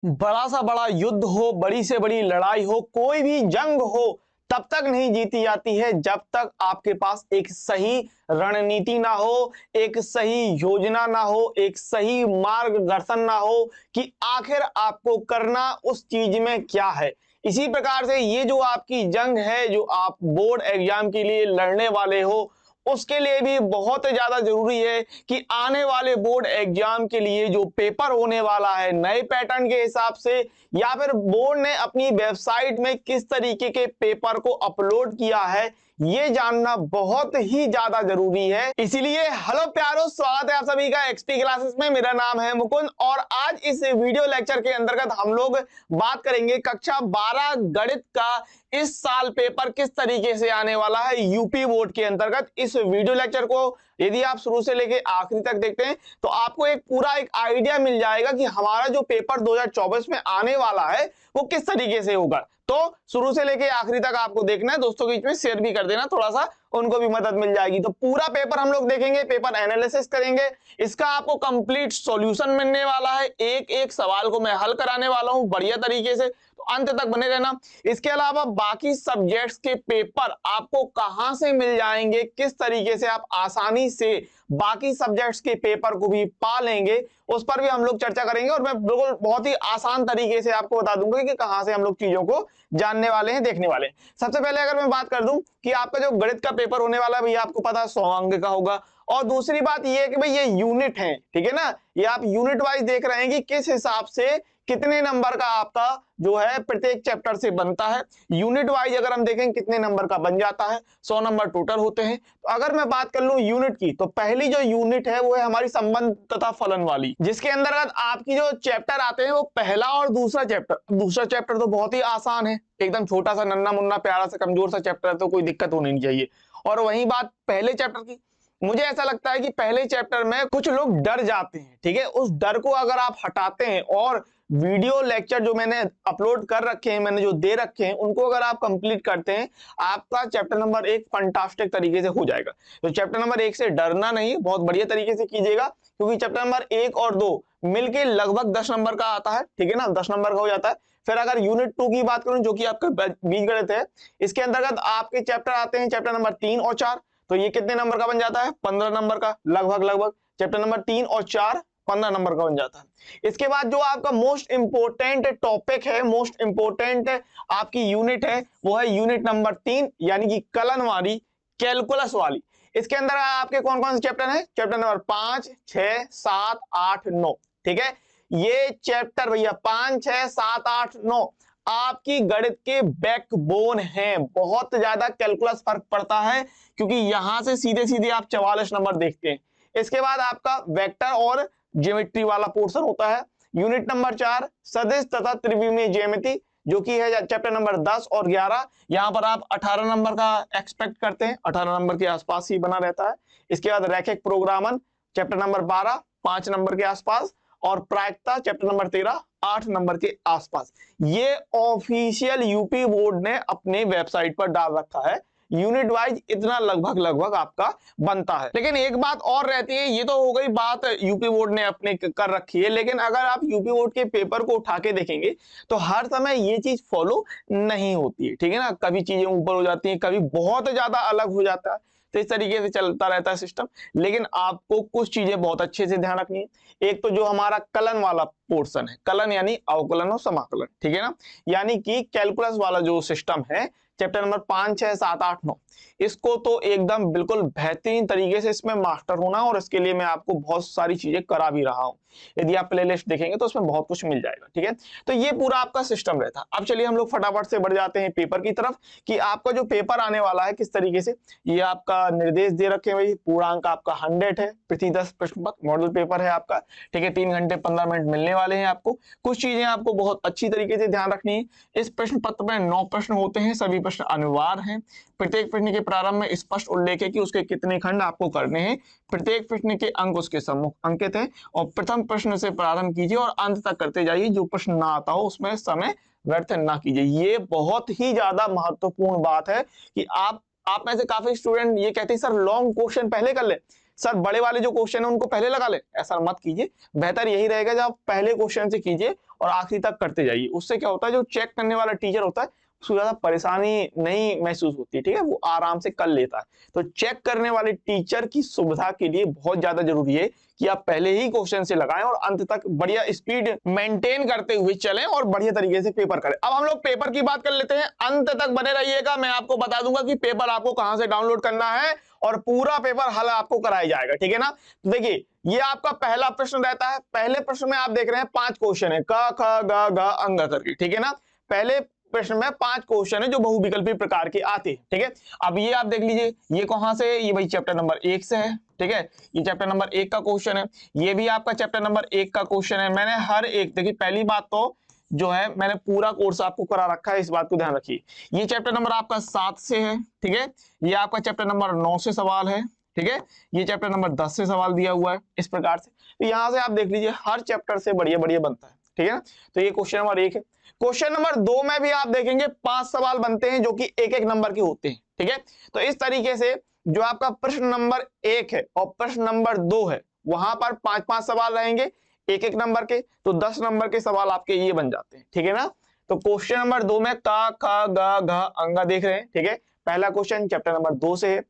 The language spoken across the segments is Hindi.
बड़ा सा बड़ा युद्ध हो, बड़ी से बड़ी लड़ाई हो, कोई भी जंग हो, तब तक नहीं जीती जाती है जब तक आपके पास एक सही रणनीति ना हो, एक सही योजना ना हो, एक सही मार्गदर्शन ना हो कि आखिर आपको करना उस चीज में क्या है। इसी प्रकार से ये जो आपकी जंग है, जो आप बोर्ड एग्जाम के लिए लड़ने वाले हो, उसके लिए भी बहुत ज्यादा जरूरी है कि आने वाले बोर्ड एग्जाम के लिए जो पेपर होने वाला है नए पैटर्न के हिसाब से, या फिर बोर्ड ने अपनी वेबसाइट में किस तरीके के पेपर को अपलोड किया है, ये जानना बहुत ही ज्यादा जरूरी है। इसीलिए हेलो प्यारो, स्वागत है आप सभी का एक्सपी क्लासेस में। मेरा नाम है मुकुंद और आज इस वीडियो लेक्चर के अंतर्गत हम लोग बात करेंगे कक्षा 12 गणित का इस साल पेपर किस तरीके से आने वाला है यूपी बोर्ड के अंतर्गत। इस वीडियो लेक्चर को यदि आप शुरू से लेके आखिरी तक देखते हैं तो आपको एक पूरा एक आइडिया मिल जाएगा कि हमारा जो पेपर 2024 में आने वाला है वो किस तरीके से होगा। तो शुरू से लेके आखिरी तक आपको देखना है, दोस्तों के बीच में शेयर भी कर देना, थोड़ा सा उनको भी मदद मिल जाएगी। तो पूरा पेपर हम लोग देखेंगे, पेपर एनालिसिस करेंगे, इसका आपको कंप्लीट सॉल्यूशन मिलने वाला है, एक एक सवाल को मैं हल कराने वाला हूं बढ़िया तरीके से, तो अंत तक बने रहना। इसके अलावा बाकी सब्जेक्ट्स के पेपर आपको कहां से मिल जाएंगे, किस तरीके से आप आसानी से बाकी सब्जेक्ट्स के पेपर को भी पा लेंगे, उस पर भी हम लोग चर्चा करेंगे। और मैं बिल्कुल बहुत ही आसान तरीके से आपको बता दूंगा कि कहां से हम लोग चीजों को जानने वाले हैं, देखने वाले हैं। सबसे पहले अगर मैं बात कर दूं कि आपका जो गणित का पेपर होने वाला है भैया, आपको पता है 100 अंक का होगा। और दूसरी बात ये है कि भाई ये यूनिट है, ठीक है ना, ये आप यूनिट वाइज देख रहे हैं कि किस हिसाब से कितने नंबर का आपका जो है प्रत्येक चैप्टर से बनता है। यूनिट वाइज अगर हम देखें कितने नंबर का बन जाता है, 100 नंबर टोटल होते हैं। तो अगर मैं बात कर लूं यूनिट की, तो पहली जो यूनिट है वो है हमारी संबंध तथा फलन वाली, जिसके अंतर्गत आपकी जो चैप्टर आते हैं वो पहला और दूसरा चैप्टर। दूसरा चैप्टर तो बहुत ही आसान है, एकदम छोटा सा नन्ना मुन्ना प्यारा सा कमजोर सा चैप्टर है, तो कोई दिक्कत होनी नहीं चाहिए। और वही बात पहले चैप्टर की, मुझे ऐसा लगता है कि पहले चैप्टर में कुछ लोग डर जाते हैं, ठीक है, उस डर को अगर आप हटाते हैं और वीडियो लेक्चर जो मैंने अपलोड कर रखे हैं, मैंने जो दे रखे हैं, उनको अगर आप कंप्लीट करते हैं, आपका चैप्टर नंबर 1 फंटास्टिक तरीके से हो जाएगा। तो चैप्टर नंबर 1 से डरना नहीं, बहुत बढ़िया तरीके से कीजिएगा, क्योंकि चैप्टर नंबर 1 और 2 मिलके लगभग 10 नंबर का आता है, ठीक है ना, 10 नंबर का हो जाता है। फिर अगर यूनिट 2 की बात करूं जो कि आपका बीजगणित है, इसके अंतर्गत आपके चैप्टर आते हैं चैप्टर नंबर 3 और 4, तो ये कितने नंबर का बन जाता है, 15 नंबर का लगभग। चैप्टर नंबर 3 और 4 15 नंबर का बन जाता है। इसके बाद जो आपका मोस्ट इंपोर्टेंट टॉपिक है, मोस्ट इंपोर्टेंट आपकी यूनिट है, वो है यूनिट नंबर 3 यानी कि कलन वाली, कैलकुलस वाली। इसके अंदर आपके कौन कौन से चैप्टर हैं, चैप्टर नंबर 5, 6, 7, 8, 9, ठीक है। ये चैप्टर भैया 5, 6, 7, 8, 9 आपकी गणित के बैकबोन हैं। बहुत ज्यादा कैलकुलस फर्क पड़ता है क्योंकि यहां से सीधे सीधे आप 44 नंबर देखते हैं। इसके बाद आपका वेक्टर और ज्योमेट्री वाला पोर्शन होता है। यूनिट नंबर 4 सदिश तथा त्रिविमीय ज्यामिति, जो कि है चैप्टर नंबर 10 और 11। यहां पर आप 18 नंबर का एक्सपेक्ट करते हैं, 18 नंबर के आसपास ही बना रहता है। इसके बाद रैखिक प्रोग्रामन चैप्टर नंबर 12 5 नंबर के आसपास, और प्रायिकता चैप्टर नंबर 13 8 नंबर के आसपास। ये ऑफिशियल यूपी बोर्ड ने अपने वेबसाइट पर डाल रखा है। यूनिट वाइज इतना लगभग आपका बनता है। लेकिन एक बात और रहती है, ये तो हो गई बात यूपी बोर्ड ने अपने कर रखी है, लेकिन अगर आप यूपी बोर्ड के पेपर को उठा के देखेंगे तो हर समय ये चीज फॉलो नहीं होती है, ठीक है ना। कभी चीजें ऊपर हो जाती हैं, कभी बहुत ज्यादा अलग हो जाता है, तो इस तरीके से चलता रहता है सिस्टम। लेकिन आपको कुछ चीजें बहुत अच्छे से ध्यान रखनी है। एक तो जो हमारा कलन वाला पोर्शन है, कलन यानी अवकलन और समाकलन, ठीक है ना, यानी कि कैलकुलस वाला जो सिस्टम है चैप्टर नंबर 5, 6, 7, 8, 9, इसको तो एकदम बिल्कुल बेहतरीन तरीके से इसमें मास्टर होना, और इसके लिए मैं आपको बहुत सारी चीजें करा भी रहा हूं। यदि आप प्लेलिस्ट देखेंगे तो उसमें बहुत कुछ मिल जाएगा, ठीक है। तो ये पूरा आपका सिस्टम रहता है। अब चलिए हम लोग फटाफट से बढ़ जाते हैं पेपर की तरफ कि आपका जो पेपर आने वाला है किस तरीके से। ये आपका निर्देश दे रखे हैं भाई, पूर्णांक आपका 100 है, प्रति 10 प्रश्न पत्र मॉडल पेपर है आपका, ठीक है। 3 घंटे 15 मिनट मिलने वाले हैं आपको। कुछ चीजें आपको बहुत अच्छी तरीके से ध्यान रखनी है। इस प्रश्न पत्र में 9 प्रश्न होते हैं, सभी प्रश्न अनिवार्य हैं। प्रत्येक प्रश्न के प्रारंभ में स्पष्ट उल्लेख है कि उसके कितने खंड आपको करने हैं। प्रत्येक प्रश्न के अंक उसके सम्मुख अंकित है, और प्रथम प्रश्न से प्रारंभ कीजिए और अंत तक करते जाइए। जो प्रश्न ना आता हो उसमें समय व्यर्थ ना कीजिए। ये बहुत ही ज्यादा महत्वपूर्ण बात है कि आप में से काफी स्टूडेंट ये कहते हैं सर लॉन्ग क्वेश्चन पहले कर ले, सर बड़े वाले जो क्वेश्चन है उनको पहले लगा ले। ऐसा मत कीजिए, बेहतर यही रहेगा जब आप पहले क्वेश्चन से कीजिए और आखिरी तक करते जाइए। उससे क्या होता है, जो चेक करने वाला टीचर होता है उसको ज्यादा परेशानी नहीं महसूस होती है, ठीक है, वो आराम से कर लेता है। तो चेक करने वाले टीचर की सुविधा के लिए बहुत ज्यादा जरूरी है कि आप पहले ही क्वेश्चन से लगाएं और अंत तक बढ़िया स्पीड मेंटेन करते हुए चलें और बढ़िया तरीके से पेपर करें। अब हम लोग पेपर की बात कर लेते हैं, अंत तक बने रहिएगा, मैं आपको बता दूंगा कि पेपर आपको कहां से डाउनलोड करना है और पूरा पेपर हल आपको कराया जाएगा, ठीक है ना। तो देखिए, ये आपका पहला प्रश्न रहता है। पहले प्रश्न में आप देख रहे हैं 5 क्वेश्चन है, क ख ग घ अंग करके, ठीक है ना। पहले प्रश्न में 5 क्वेश्चन है जो बहुविकल्पी प्रकार के आते हैं, ठीक है। अब ये आप देख लीजिए, ये कहां से, ये भाई चैप्टर नंबर 1 से है, ठीक है। ये चैप्टर नंबर 1 का क्वेश्चन है, ये भी आपका चैप्टर नंबर 1 का क्वेश्चन है। मैंने हर एक, देखिए पहली बात तो जो है मैंने पूरा कोर्स आपको करा रखा है, इस बात को ध्यान रखिए। ये चैप्टर नंबर आपका 7 से है, ठीक है। ये आपका चैप्टर नंबर 9 से सवाल है, ठीक है। ये चैप्टर नंबर 10 से सवाल दिया हुआ है, इस प्रकार से। तो यहां से आप देख लीजिए, हर चैप्टर से बढ़िया बढ़िया बनता है, ठीक है ना। तो ये क्वेश्चन नंबर 1 है। क्वेश्चन नंबर 2 में भी आप देखेंगे 5 सवाल बनते हैं जो कि एक एक नंबर के होते हैं, ठीक है। तो इस तरीके से जो आपका प्रश्न नंबर 1 है और प्रश्न नंबर 2 है, वहां पर 5-5 सवाल रहेंगे एक एक नंबर के, तो 10 नंबर के सवाल आपके ये बन जाते हैं, ठीक है ना। तो क्वेश्चन नंबर 2 में क ख ग घ अंग देख रहे हैं, ठीक है। पहला क्वेश्चन चैप्टर नंबर 2 से है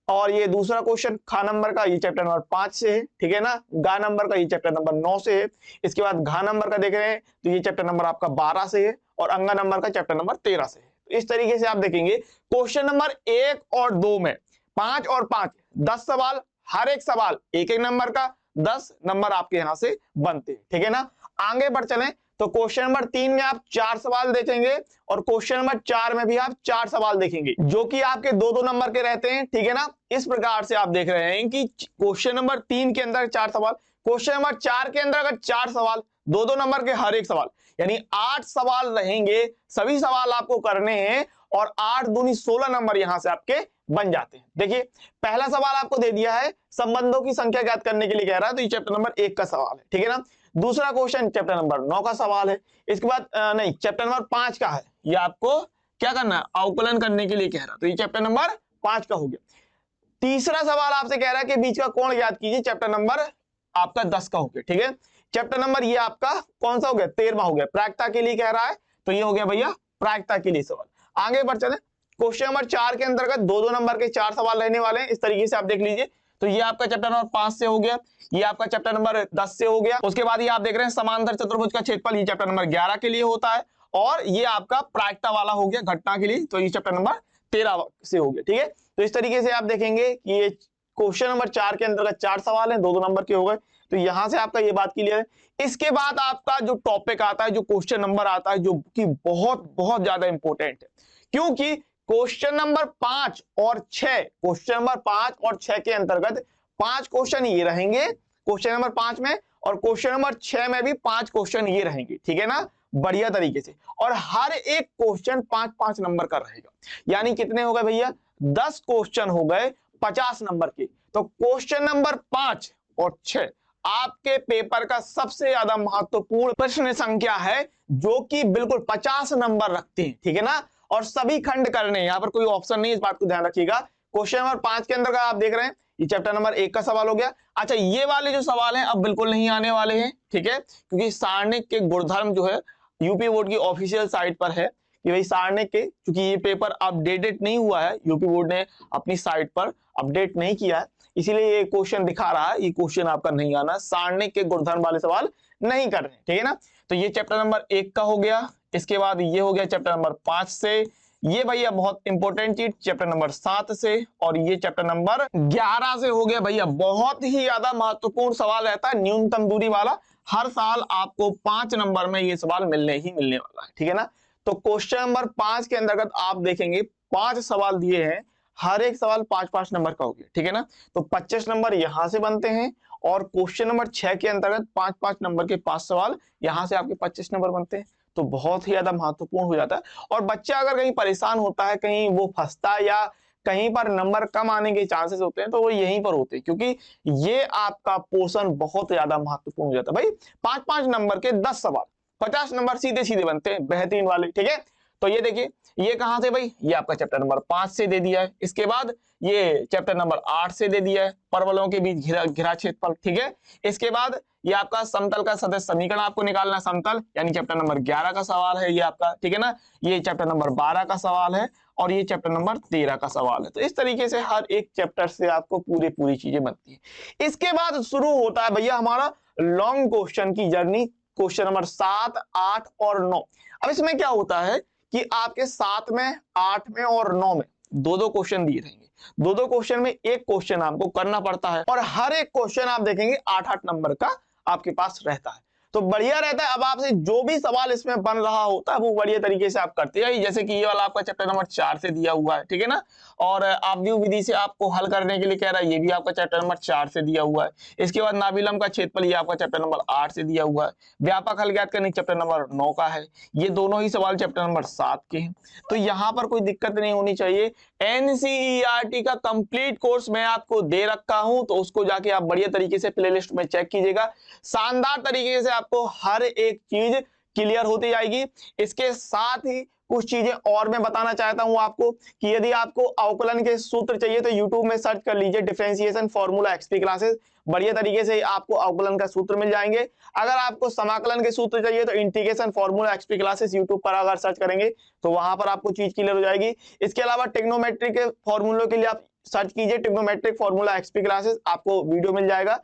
और ये दूसरा क्वेश्चन खा नंबर का, ये चैप्टर नंबर 5 से है, ठीक है ना। गा नंबर का ये चैप्टर नंबर 9 से है। इसके बाद घा नंबर का देख रहे हैं तो ये चैप्टर नंबर आपका 12 से है और अंगा नंबर का चैप्टर नंबर 13 से है। तो इस तरीके से आप देखेंगे क्वेश्चन नंबर 1 और 2 में 5 और 5 10 सवाल, हर एक सवाल एक एक नंबर का, 10 नंबर आपके यहां से बनते हैं, ठीक है ना। आगे बढ़ चलें तो क्वेश्चन नंबर 3 में आप 4 सवाल देखेंगे और क्वेश्चन नंबर 4 में भी आप 4 सवाल देखेंगे जो कि आपके 2-2 नंबर के रहते हैं, ठीक है ना। इस प्रकार से आप देख रहे हैं कि क्वेश्चन नंबर 3 के अंदर 4 सवाल, क्वेश्चन नंबर 4 के अंदर अगर 4 सवाल, 2-2 नंबर के हर एक सवाल, यानी 8 सवाल रहेंगे। सभी सवाल आपको करने हैं और 8 दूनी 16 नंबर यहां से आपके बन जाते हैं। देखिए, पहला सवाल आपको दे दिया है, संबंधों की संख्या ज्ञात करने के लिए कह रहा है, तो ये चैप्टर नंबर 1 का सवाल है, ठीक है ना। दूसरा क्वेश्चन चैप्टर नंबर 9 का सवाल है। इसके बाद नहीं, चैप्टर नंबर 5 का है, ये आपको क्या करना है, अवकलन करने के लिए कह रहा है, तो ये चैप्टर नंबर 5 का हो गया। तीसरा सवाल आपसे कह रहा है कि बीच का कोण याद कीजिए, चैप्टर नंबर आपका 10 का हो गया, ठीक है। चैप्टर नंबर ये आपका कौन सा हो गया, 13वां हो गया, प्रायिकता के लिए कह रहा है, तो ये हो गया भैया प्रायिकता के लिए सवाल। आगे बढ़ चले, क्वेश्चन नंबर 4 के अंतर्गत 2-2 नंबर के 4 सवाल रहने वाले हैं, इस तरीके से आप देख लीजिए। तो ये आपका चैप्टर नंबर 5 से हो गया, ये आपका चैप्टर नंबर 10 से हो गया। उसके बाद ये आप देख रहे हैं समांतर चतुर्भुज का क्षेत्रफल, ये चैप्टर नंबर 11 के लिए होता है और ये आपका प्रायिकता वाला हो गया घटना के लिए, तो ये चैप्टर नंबर 13 से हो गया, ठीक है। तो इस तरीके से आप देखेंगे कि ये क्वेश्चन नंबर 4 के अंतर्गत 4 सवाल हैं, 2-2 नंबर के हो गए, तो यहां से आपका ये बात क्लियर है। इसके बाद आपका जो टॉपिक आता है, जो क्वेश्चन नंबर आता है, जो कि बहुत बहुत ज्यादा इंपॉर्टेंट है, क्योंकि क्वेश्चन नंबर 5 और 6, क्वेश्चन नंबर 5 और 6 के अंतर्गत 5 क्वेश्चन ये रहेंगे क्वेश्चन नंबर 5 में, और क्वेश्चन नंबर 6 में भी 5 क्वेश्चन ये रहेंगे, ठीक है ना, बढ़िया तरीके से। और हर एक क्वेश्चन 5-5 नंबर का रहेगा, यानी कितने हो गए भैया, 10 क्वेश्चन हो गए 50 नंबर के। तो क्वेश्चन नंबर 5 और 6 आपके पेपर का सबसे ज्यादा महत्वपूर्ण प्रश्न संख्या है, जो कि बिल्कुल 50 नंबर रखते हैं, ठीक है ना। और सभी खंड करने, यहां पर कोई ऑप्शन नहीं, इस बात को ध्यान रखिएगा। क्वेश्चन नंबर 5 के अंदर का आप देख रहे हैं, ये चैप्टर नंबर 1 का सवाल हो गया। अच्छा, ये वाले जो सवाल हैं अब बिल्कुल नहीं आने वाले हैं, ठीक है, क्योंकि सारणिक के गुणधर्म जो है यूपी बोर्ड की ऑफिशियल साइट पर है कि भाई सारणिक के, क्योंकि ये पेपर अपडेटेड नहीं हुआ है, यूपी बोर्ड ने अपनी साइट पर अपडेट नहीं किया है, इसीलिए ये क्वेश्चन दिखा रहा है, ये क्वेश्चन आपका नहीं आना, सारणिक के गुणधर्म वाले सवाल नहीं कर रहे, ठीक है ना। तो ये चैप्टर नंबर 1 का हो गया। इसके बाद ये हो गया चैप्टर नंबर 5 से, ये भैया बहुत इंपॉर्टेंट चीज चैप्टर नंबर 7 से, और ये चैप्टर नंबर 11 से हो गया भैया। बहुत ही ज्यादा महत्वपूर्ण सवाल रहता है, न्यूनतम दूरी वाला, हर साल आपको 5 नंबर में ये सवाल मिलने ही मिलने वाला है, ठीक है ना। तो क्वेश्चन नंबर 5 के अंतर्गत आप देखेंगे 5 सवाल दिए हैं, हर एक सवाल 5-5 नंबर का हो गया, ठीक है ना। तो 25 नंबर यहां से बनते हैं, और क्वेश्चन नंबर 6 के अंतर्गत 5-5 नंबर के 5 सवाल यहां से आपके 25 नंबर बनते हैं। तो बहुत ही ज्यादा महत्वपूर्ण हो जाता है। और बच्चा अगर कहीं परेशान होता है, कहीं वो फंसता है या कहीं पर नंबर कम आने के चांसेस होते हैं, तो वो यहीं पर होते हैं, क्योंकि ये आपका पोर्शन बहुत ज्यादा महत्वपूर्ण हो जाता है भाई। 5-5 नंबर के 10 सवाल, 50 नंबर सीधे सीधे बनते हैं, बेहतरीन वाले, ठीक है। तो ये देखिए, ये कहां से भाई, ये आपका चैप्टर नंबर 5 से दे दिया है। इसके बाद ये चैप्टर नंबर 8 से दे दिया है, परवलों के बीच घिरा क्षेत्रफल, ठीक है। इसके बाद ये आपका समतल का सदिश समीकरण आपको निकालना है, समतल यानी चैप्टर नंबर 11 का सवाल है ये आपका, ठीक है ना। ये चैप्टर नंबर 12 का सवाल है और ये चैप्टर नंबर 13 का सवाल है। तो इस तरीके से हर एक चैप्टर से आपको पूरी चीजें बनती है। इसके बाद शुरू होता है भैया हमारा लॉन्ग क्वेश्चन की जर्नी, क्वेश्चन नंबर 7, 8 और 9। अब इसमें क्या होता है कि आपके 7 में, 8 में और 9 में दो क्वेश्चन दिए रहेंगे। दो क्वेश्चन में एक क्वेश्चन आपको करना पड़ता है और हर एक क्वेश्चन आप देखेंगे 8-8 नंबर का आपके पास रहता है, तो बढ़िया रहता है। अब आपसे जो भी सवाल इसमें बन रहा होता है वो बढ़िया तरीके से आप करते हैं। जैसे कि ये वाला आपका चैप्टर नंबर 4 से दिया हुआ है, ठीक है ना। और आव्यूह विधि से आपको हल करने के लिए कह रहा है, ये भी आपका चैप्टर नंबर 4 से दिया हुआ है। इसके बाद नाभिलंब का क्षेत्रफल ये आपका चैप्टर नंबर 8 से दिया हुआ है। व्यापक हल ज्ञात करने चैप्टर नंबर 9 का है। ये दोनों ही सवाल चैप्टर नंबर 7 के हैं। तो यहाँ पर कोई दिक्कत नहीं होनी चाहिए। एनसीईआरटी का कंप्लीट कोर्स मैं आपको दे रखा हूं, तो उसको जाके आप बढ़िया तरीके से प्लेलिस्ट में चेक कीजिएगा। शानदार तरीके से आपको हर एक चीज क्लियर होती जाएगी। इसके साथ ही कुछ चीजें और मैं बताना चाहता हूं आपको कि यदि आपको अवकलन के सूत्र चाहिए तो YouTube में सर्च कर लीजिए डिफरेंशिएशन फॉर्मूला एक्सपी क्लासेस, बढ़िया तरीके से आपको अवकलन का सूत्र मिल जाएंगे। अगर आपको समाकलन के सूत्र चाहिए तो integration formula XP classes YouTube पर अगर सर्च करेंगे तो वहां पर आपको चीज क्लियर हो जाएगी। इसके अलावा ट्रिग्नोमेट्री के फॉर्मूलों के लिए आप सर्च कीजिए ट्रिग्नोमेट्रिक फॉर्मूला एक्सपी क्लासेस, आपको वीडियो मिल जाएगा।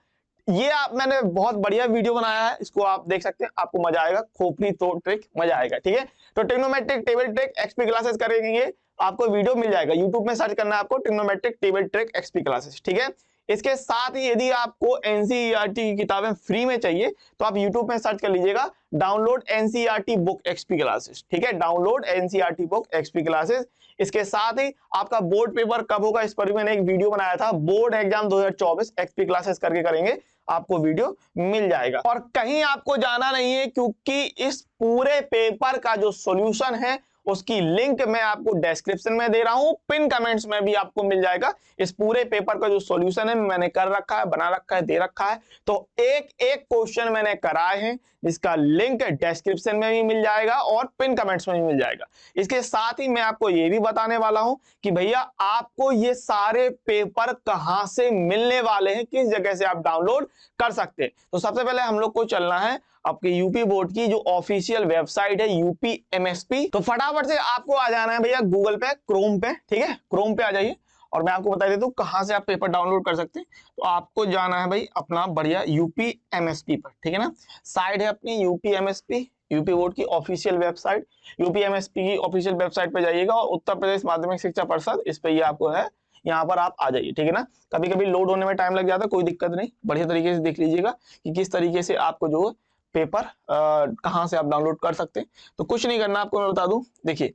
ये मैंने बहुत बढ़िया वीडियो बनाया है, इसको आप देख सकते हैं, आपको मजा आएगा, खोपड़ी तोड़ ट्रिक मजा आएगा, ठीक है। तो trigonometric table trick XP classes करेंगे, आपको वीडियो मिल जाएगा। यूट्यूब में सर्च करना है आपको trigonometric table trick XP classes, ठीक है। इसके साथ ही यदि आपको एनसीईआरटी की किताबें फ्री में चाहिए तो आप यूट्यूब में सर्च कर लीजिएगा download NCERT book XP classes, ठीक है, download NCERT book XP classes. इसके साथ ही आपका बोर्ड पेपर कब होगा इस पर भी मैंने एक वीडियो बनाया था, बोर्ड एग्जाम 2024 एक्सपी क्लासेस करके करेंगे, आपको वीडियो मिल जाएगा। और कहीं आपको जाना नहीं है, क्योंकि इस पूरे पेपर का जो सॉल्यूशन है उसकी लिंक मैं आपको डिस्क्रिप्शन में दे रहा हूं, पिन कमेंट्स में भी आपको मिल जाएगा। इस पूरे पेपर का जो सॉल्यूशन है मैंने कर रखा है, बना रखा है, दे रखा है। तो एक एक क्वेश्चन मैंने कराए हैं, जिसका लिंक डिस्क्रिप्शन में भी मिल जाएगा और पिन कमेंट्स में भी मिल जाएगा। इसके साथ ही मैं आपको ये भी बताने वाला हूं कि भैया आपको ये सारे पेपर कहां से मिलने वाले हैं, किस जगह से आप डाउनलोड कर सकते हैं। तो सबसे पहले हम लोग को चलना है आपके यूपी बोर्ड की जो ऑफिशियल वेबसाइट है यूपीएमएसपी। तो फटाफट से आपको आ जाना है भैया गूगल पे, क्रोम पे, ठीक है, क्रोम पे आ जाइए और मैं आपको बता देता हूँ कहां से आप पेपर डाउनलोड कर सकते हैं। तो आपको जाना है भाई अपना बढ़िया यूपीएमएसपी पर, ठीक है ना। साइट है अपनी यूपीएमएसपी, यूपी बोर्ड की ऑफिशियल वेबसाइट, यूपीएमएसपी की ऑफिशियल वेबसाइट पे जाइएगा और उत्तर प्रदेश माध्यमिक शिक्षा परिषद इस पे ये आपको है, यहाँ पर आप आ जाइए, ठीक है ना। कभी कभी लोड होने में टाइम लग जाता है, कोई दिक्कत नहीं, बढ़िया तरीके से देख लीजिएगा कि किस तरीके से आपको जो पेपर कहां से आप डाउनलोड कर सकते हैं। तो कुछ नहीं करना आपको, मैं बता दूं, देखिए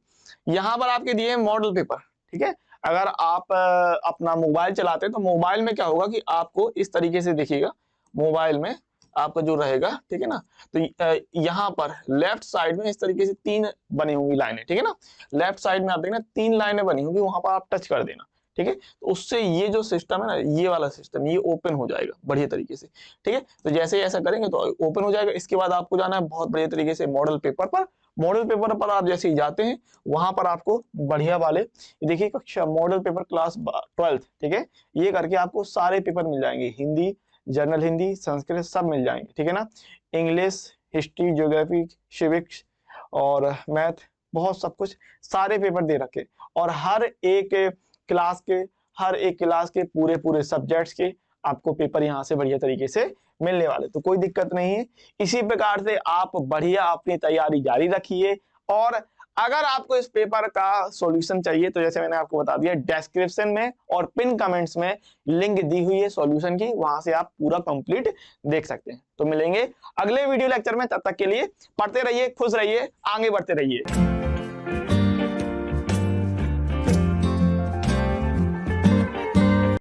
यहाँ पर आपके दिए मॉडल पेपर, ठीक है। अगर आप अपना मोबाइल चलाते हैं तो मोबाइल में क्या होगा कि आपको इस तरीके से देखिएगा, मोबाइल में आपका जो रहेगा, ठीक है ना। तो यहाँ पर लेफ्ट साइड में इस तरीके से 3 बनी होंगी लाइनें, ठीक है ना। लेफ्ट साइड में आप देखना 3 लाइनें बनी होंगी, वहां पर आप टच कर देना, ठीक है। तो उससे ये जो सिस्टम है ना, ये वाला सिस्टम ये ओपन हो जाएगा बढ़िया तरीके से, ठीक है। तो जैसे ही ऐसा करेंगे तो ओपन हो जाएगा। इसके बाद आपको जाना है बहुत बढ़िया तरीके से मॉडल पेपर पर। मॉडल पेपर पर आप जैसे ही जाते हैं वहां पर आपको बढ़िया वाले देखिए कक्षा मॉडल पेपर क्लास 12th, ठीक है, ये करके आपको सारे पेपर मिल जाएंगे, हिंदी, जनरल हिंदी, संस्कृत सब मिल जाएंगे, ठीक है ना। इंग्लिश, हिस्ट्री, ज्योग्राफी, सिविक्स और मैथ, बहुत सब कुछ सारे पेपर दे रखे और हर एक क्लास के पूरे सब्जेक्ट्स के आपको पेपर यहाँ से बढ़िया तरीके से मिलने वाले। तो कोई दिक्कत नहीं है। इसी प्रकार से आप बढ़िया अपनी तैयारी जारी रखिए और अगर आपको इस पेपर का सॉल्यूशन चाहिए तो जैसे मैंने आपको बता दिया डिस्क्रिप्शन में और पिन कमेंट्स में लिंक दी हुई है सॉल्यूशन की, वहां से आप पूरा कंप्लीट देख सकते हैं। तो मिलेंगे अगले वीडियो लेक्चर में, तब तक के लिए पढ़ते रहिए, खुश रहिए, आगे बढ़ते रहिए।